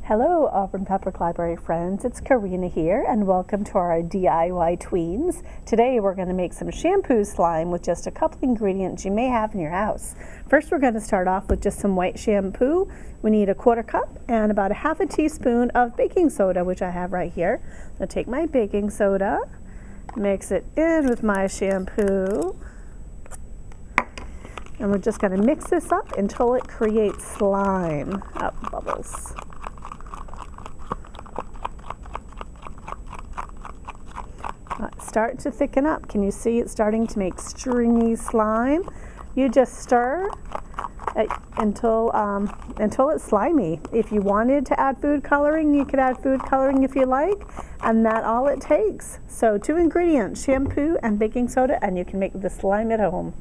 Hello, Auburn Pepper Library friends. It's Karina here, and welcome to our DIY tweens. Today we're going to make some shampoo slime with just a couple ingredients you may have in your house. First, we're going to start off with just some white shampoo. We need a 1/4 cup and about a 1/2 teaspoon of baking soda, which I have right here. I'll take my baking soda, mix it in with my shampoo, and we're just going to mix this up until it creates slime. Bubbles. Start to thicken up. Can you see it's starting to make stringy slime? You just stir it until it's slimy. If you wanted to add food coloring, you could add food coloring if you like, and that's all it takes. So 2 ingredients, shampoo and baking soda, and you can make the slime at home.